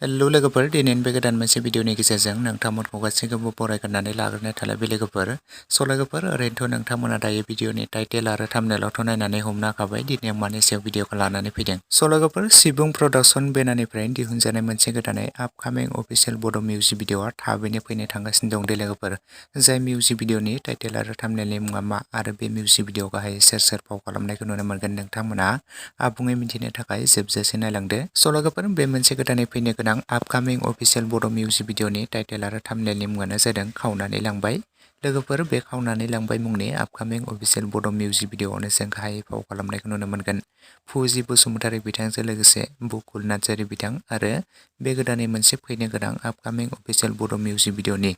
Hello लोगोफोर, दिनैनि बे गोदान मोनसे भिडिअनि गेजेरजों नोंथांमोनखौ गासैखौबो बरायग्रोनानै लाग्रोनाय थाबाय लोगोफोर। लोगोफोर, ओरैनोथ' नोंथांमोना दायो भिडिअनि टाइटेल आरो थाम्बनेइलावथ' नायनानै हमनो हाखाबाय दिनै आं मानि सायाव भिडिअखौ लानानै फैदों। लोगोफोर, सिबुं प्रडाक्शन बेनारनिफ्राय दिहुनजानाय मोनसे गोदानै आपकामिं अफिसियेल बड' मिउजिक भिडिअआ थाबैनो फैनो थांगासिनो दं लोगोफोर। जाय मिउजिक भिडिअनि टाइटेल आरो थाम्बनेइलनि मुङा मा आरो बे मिउजिक भिडिअ गाहायै सोर सोर फाव खालामनायखौ नुनो मोनगोन नोंथांमोना आबुङै मिथिनो थाखाय जोबजासे नायलांदो। लोगोफोर, बे मोनसे गोदानै फैनो गोनां आपकामिं अफिसियेल बड' मिउजिक भिडिअनि टाइटेल आरो थाम्बनेइलनि मुङानो जादों खावनानै लांबाय। लोगोफोर, बे खावनानै लांबाय मुंनि आपकामिं अफिसियेल बड' मिउजिक भिडिअआवनो जों गाहायै फाव खालामनायखौ नुनो मोनगोन फुजि बसुमतारी बिथांजों लोगोसे बुकुल नार्जारी बिथां आरो बे गोदानै मोनसे फैनो गोनां आपकामिं अफिसियेल बड' मिउजिक भिडिअनि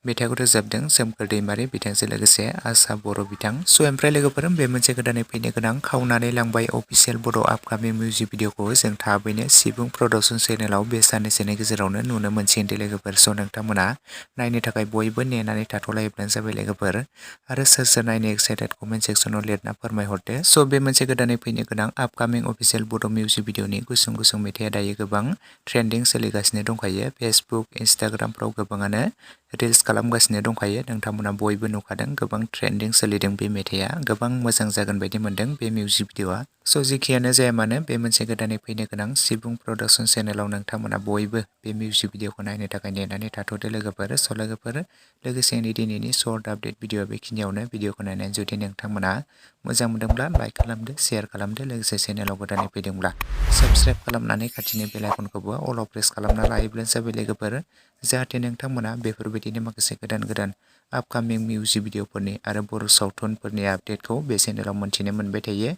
मेथाइखौ रोजाबदों सोमखोर दैमारी बिथांजों लोगोसे आसा बर' बिथां। ओमफ्राय लोगोफोर, बे मोनसे गोदानै फैनो गोनां खावनानै लांबाय अफिसियेल बड' आपकामिं मिउजिक भिडिअखौ जों थाबैनो सिबुं प्रडाक्शन चेनेलाव बे साननैसोनि गेजेरावनो नुनो मोनसिगोन लोगोफोर। नोंथांमोना नायनो थाखाय बयबो नेनानै थाथ'लायोब्लानो जाबाय लोगोफोर। आरो सोर सोर नायनो एक्साइटेड कमेन्ट सेक्सनाव लिरना फोरमायहरदो। बे मोनसे गोदानै फैनो गोनां आपकामिं अफिसियेल बड' मिउजिक भिडिअनि गुसुं गुसुं मेथाइया दायो गोबां ट्रेन्डिं सोलिगासिनो दंखायो। फेसबुक, इन्स्टाग्रामफ्राव गोबाङानो रिल्स खालामगासिनो दंखायो। नोंथांमोना बयबो नुखादों गोबां ट्रेन्डिं सोलिदों बे मेथाइया। गोबां मोजां जागोन बायदि मोनदों बे मिउजिक भिडिअआ। जेखियानो जाया मानो, बे मोनसे गोदानै फैनो गोनां सिबुं प्रडाक्शन चेनेलाव नोंथांमोना बयबो बे मिउजिक भिडिअखौ नायनो थाखाय नेनानै थाथ'दो लोगोफोर। लोगोफोर, लोगोसेनो दिनैनि सर्ट आपडेट भिडिअ बेखिनियावनो। भिडिअखौ नायनानै जुदि नोंथांमोना मोजां मोनदोंब्ला लाइक खालामदो, शेयार खालामदो, लोगोसे चेनेलाव गोदानै फैदोंब्ला साबस्क्राइब खालामनानै खाथिनि बेल आइकनखौबो अलाव प्रेस खालामना लायोब्लानो जाबाय लोगोफोर। जाहाथे नोंथांमोना बेफोरबायदिनो माखासे गोदान गोदान आपकामिं मिउजिक भिडिअफोरनि आरो बर' सावथुनफोरनि आपडेटखौ बे चेनेलाव मोन्थिनो मोनबाय थायो।